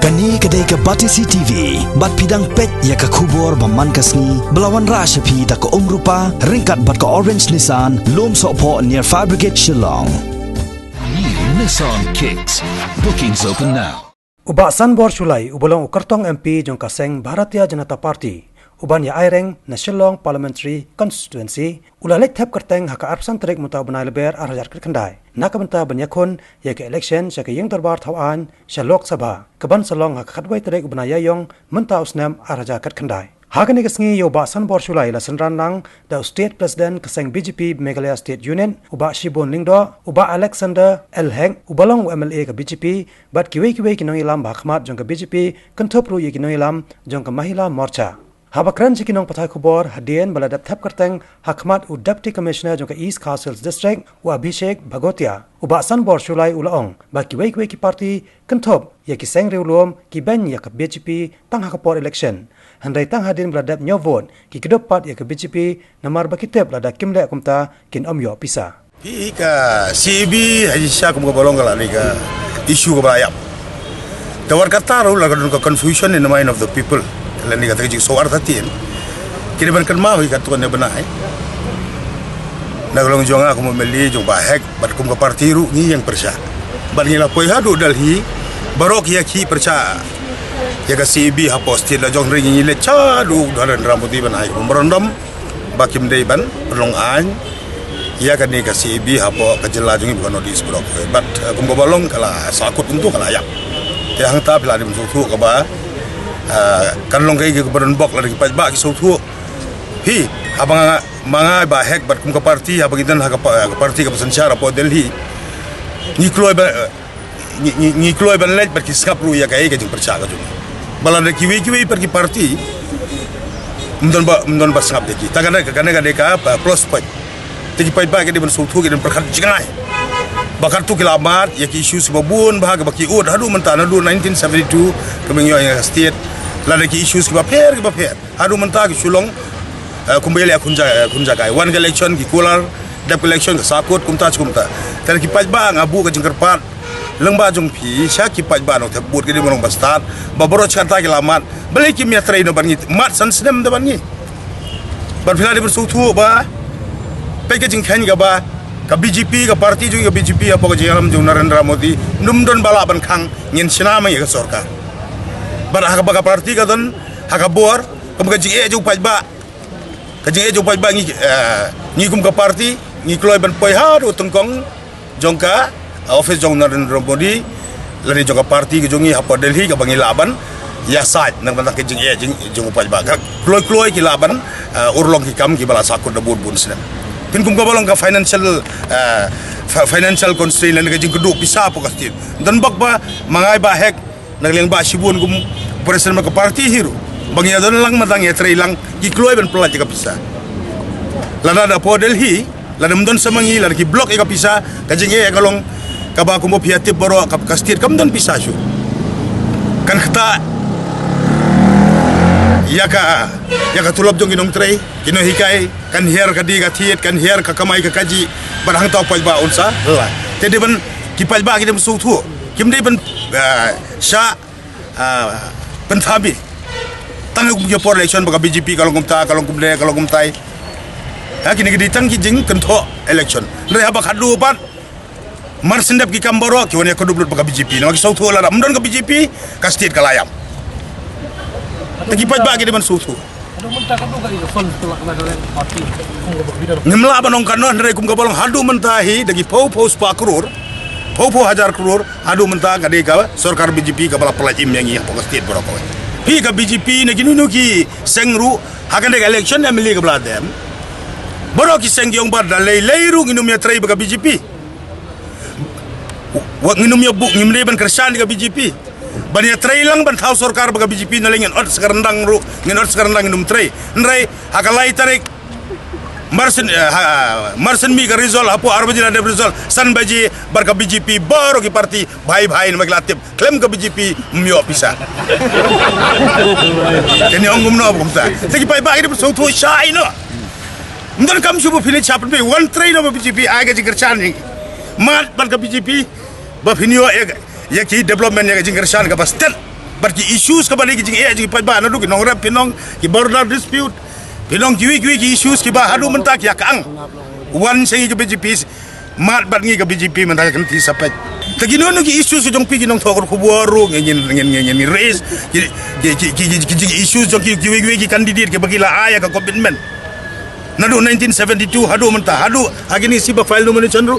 Kani kedai ke Batisi TV, bat pidang pet ya ke kubur baman kasni, belawan rasyapi tak ke rupa, ringkat bat ke Orange Nissan, lom sokpo near Fire Brigade Shillong. New Nissan Kicks. Bookings open now. Uba Sanbor Shulai, ubolong ukartong MP jong kaseng Bharatiya Janata Party. Uban ya aireng na Shillong Parliamentary Constituency, ulalek thep kerteng haka arpsan terik muta benai leber arajar kerkendai. Nakabenta banyakun ya ke election ya ke yang terbar thawan sya Lok Sabha. Keban salong haka kadwai terik benai yong menta usnam arajar kerkendai. Hagan igasngi yo ba Sanbor Shulai la senran lang da State President kaseng BJP Meghalaya State Union uba Shibon Lingdo uba Alexander L Heng ubalong MLA ke BJP bat kiwei kinong ilam bahmat jong ke BJP kentopru ye kinong ilam jong ke Mahila Morcha. Habakran si kinong patay kubor hadien baladap thap kerteng hakmat u Deputy Commissioner jong ke East Castles District u Abhishek Bhagotia uba Sanbor Shulai ulaong ba kiwei ki party kentop ye ki seng riulom ki ben ya ke BJP tang hakapor election. Handai tang hadin beladap nyovot ki kedopat ya ke BJP namar bakitep lada kimle kumta kin omyo pisa. Ika CB Haji kum bolong kala ni ka isu ka bayap. Tawar kata ro la confusion in the mind of the people. Kala ni kata jik soar tatin. Kini ban kan mau ka tuan ne benai. Naglong jonga aku memeli jong bahek bat kum ka parti ru ni yang persa. Ban ni la poi hadu dalhi barok ya ki persa. Ya ka CB ha postil la jong ringi le chadu dalan rambuti ban ai merondom bakim dei ban long an ya kan ni ka CB ha po kajela jong bukan notice brok but kum bolong kala sakut untuk kala ya ya hang ta bila dim su ka ba kan long kai ke baron bok la ki ba ki su thu hi abang manga ba hek bat kum ka parti abang idan ha ka parti ka pesensyara po Delhi ni kloy ban let bat ki skap ru ya kai ke jong percaya ka jong balan kiwi pergi parti mendon ba sangap deki tagana ka plus point tegi pai ba ke di ban sultu ke dan perkat jingai bakar tu kilamat ya ki isu sebabun bahag baki ud hadu mentana du 1972 kemeng yo yang state la ki isu ke baper hadu menta ki sulong kumbele kunja kai one election ki kular dep election ke sakut kumta tan ki pai ba ngabu ke jengkerpat lengba jong pi syaki paj bano te bud ke di monong bastat baboro chanta ke lamat beli ki mia train ban ngit mat san snem de ban ngi bar phila de bersu thu ba packaging khan ga ba ka BJP ka parti jong ka BJP apa ka jalam jong Narendra Modi numdon bala ban khang ngin sina ma ya sarkar bar ha ka parti ka don ha ka bor ka ka jing e jong paj ba ngi kum ka parti ngi kloy ban poi ha do tengkong jong ka office jong Narendra Modi lari jong parti ke jongi apa Delhi ke bangi laban ya saj nang bantak ke jong upaj ba kloy ki laban urlong ki kam ki bala sakut da bun sinem pin kum ka balong ka financial constraint lan ke jing keduk bisa apa kastin dan bak ba mangai ba hek nagleng ba sibun kum presiden ma ka parti hiru bangi adon lang matang ya lang ki kloy ben pelaj ka bisa lana da po Delhi lana mdon samangi lana ki blok ka bisa ka jing e kalong kaba kumo piatip boro kap kastir kam don pisasyu kan kata ya ka tulop jong inong trei kino hikai kan hiar ka di ka thiet kan hiar ka kamai ka kaji barang tau paj ba unsa la tedi ban ki paj ba ki dem su thu kim dei ban sha ban thabi tang ku por election ba BJP kalong kum tai ha kini ki tang ki jing kan tho election re ha ba khadu pat mar sendap ki kamboro ki woni ko dublut baka BJP no ki sautu la mdon ka BJP ka state ka layam tagi paj ba ki de man sautu nimla banong kanon re kum ka bolong hadu mentahi dagi pau spa krore pau 1000 crore hadu menta ka de ka sarkar BJP ka bala pelajim yang ya ka state boro ko pi ka BJP ne ginu ki sengru hakan de election emili ka bladem boro ki sengyong bar dalai leiru nginu mi trai baka BJP wak nginum ya buk ngimle ban kersan ka BJP ban ya trailang ban thau sarkar baga BJP nalengen ot sekarandang ru ngin ot sekarandang nginum trai nrai hakalai tarik marsen mi ka result apo arbajina de result san baji bar ka BJP baro ki parti bhai maglatip klaim ka BJP myo pisa keni ongum no bumta tegi pai ba ide so thu shai no ndan kam subu fini chapin be one train of BJP aga ji kersan mat bar ka BJP ba finio ya ki development ya jingkersan ka bastet but ki issues ka balik jing jing pa ba na du ki nong rap pinong ki border dispute pinong ki issues ki ba hadu menta ki akang one say ki BJP mat bat ngi ka BJP menta kan ti sapet tagino no ki issues jong pi ki nong thokor ku boru ngin raise ki issues jong ki candidate ki bagila aya ka commitment nadu 1972 hadu menta hadu agini siba file no chandru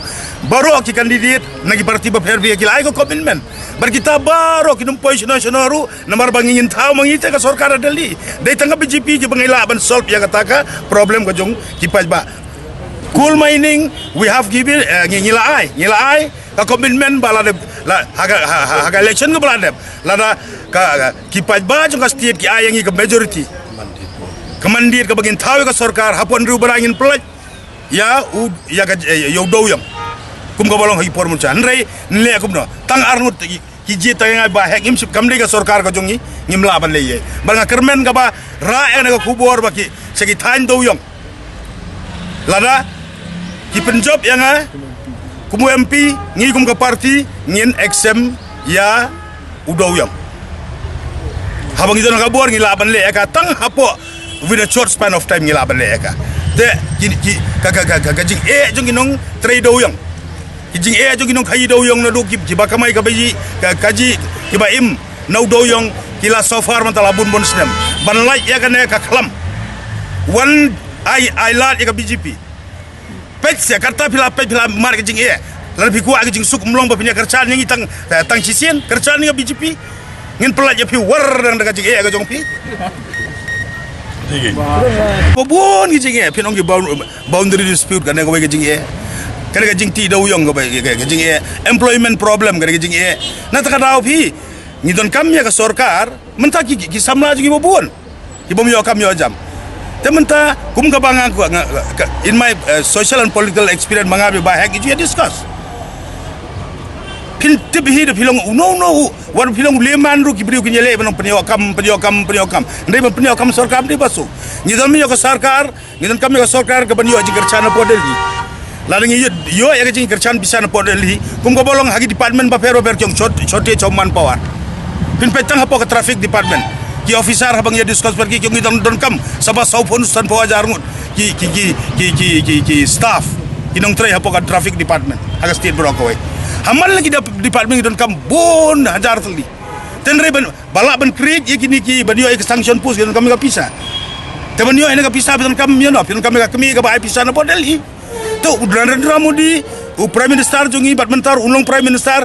baro ki candidate nagi parti ba ferbi ki lai ko commitment bar kita baro ki numpoi nasionaru namar bangin tau mangita ka sarkar Delhi dai tanga BJP ki bangila ban solve ya kataka problem ko jong ki pajba coal mining we have given ngila ai ka commitment bala la haga election ko bala la ka ki pajba jong ka state ki ayangi ka majority kemandir ke bagian tahu ke sarkar hapon ru berangin pelaj ya yo doyam kum ka balong hagi por mun chan rei nle kum no tang arnut ki je tang ba hek im kamde ke sarkar ka jongi ngimla ban le ye banga kermen ka ba ra ene ka kubor ba ki segi than doyam lada ki penjob yang kumu MP ngi kum ka parti ngin XM ya udoyam habang itu nak kabur ngila ban le ka tang hapo within a short span of time ngila bale ka te ka jing jong ginong trade doyong jing jong ginong khai doyong na do ki ba kamai ka bayi ka ji ki ba im no doyong kila so far man talabun bon snem ban lai ya kan ka khalam one I lat ya ka BJP pet se karta pila mar ka jing lan bi ku jing suk mlong ba pinya kerchan ngi tang sisien kerchan ngi BJP ngin pelaj ya pi war dang ka jing ka jong pi Pobon gijing pinong gi boundary dispute kan ko gijing kan gijing ti daw yong ko gijing employment problem kan gijing na ta daw pi ni don kam ya ka sarkar menta ki samla gi bobon ki bom yo kam yo jam te menta kum ka bang in my social and political experience mangabe ba hak ju discuss kin tibhi de pilong no war pilong leman ru ki briu kinyele banong penyokam ndai ban penyokam sarkar ni basu ni don mi yo sarkar ni don kam yo sarkar ke banyo ji kercana podeli laling yo ya ji kercana bisa na podeli kum ko bolong hagi department ba pero kyong chote chomman power pin petang hapo ka traffic department ki officer habang ya discuss pergi kyong don kam sabah saupon san po ajar ngut ki staff kinong tray hapo ka traffic department aga state brokaway hamal lagi department don kam bon hajar tali tenre ban balak ban create ye kini ki banyo ek sanction post don kam ka pisa te banyo ene ka pisa don kam yo no don kam ka kami ka ba pisa na Delhi to Narendra Modi u prime minister jongi batmentar ulong prime minister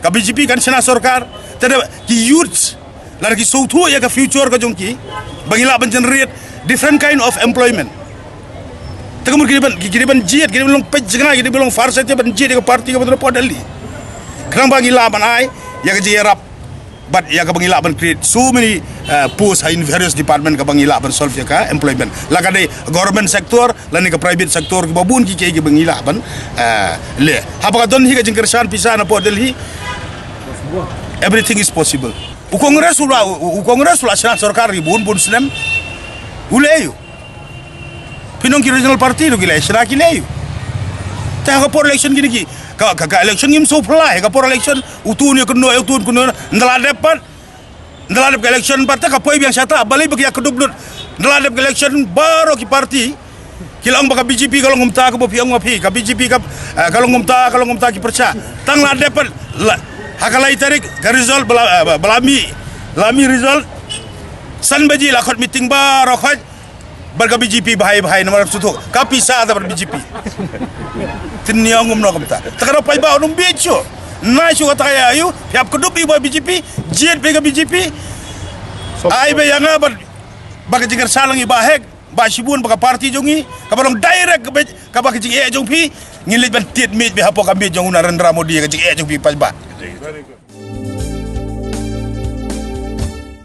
ka BJP kan sena sarkar te ki youth lagi soutu ya ka future ka jongki bangila ban generate different kind of employment Tegamur kiri ban jet kiri belong pejengna kiri belong farset ban jet ke parti ke betul Delhi. Kerang bagi laban ai ya ke jerap but ya ke bagi laban create so many posts in various department ke bagi laban solve ya ka employment. Laka dei government sector lani ke private sector ke babun ki bagi laban le. Apa ka don hi ke jengkersan pisah na Delhi. Everything is possible. U kongres ula sarkar ribun bun senem uleyu. Pinong ki regional party do gila sira ki leyu ta ka por election gini ki ka election ngim so pla ka por election utun kuno ndala dep ka election party ka poi biang sata balai bagi akudublut ndala dep election baro ki party kilang baka BJP kalau ngumta ka bopi ngopi ka BJP ka kalau ngumta ki perca tang la dep hakalai tarik ka result lami result san baji la khot meeting baro khot barga BJP bahai nomor sutu kapisa ada bar BJP tinyong no kamta takara pai ba onum becho na shu kata ya ayu piap kudupi ba BJP jet pega BJP ai be yang baga jigar salang i bahek ba shibun baga parti jongi kabalong direct ka baga jing jong pi ngilit ban tiet mit be hapo ka mit jong Narendra Modi ka jing jong pi pas ba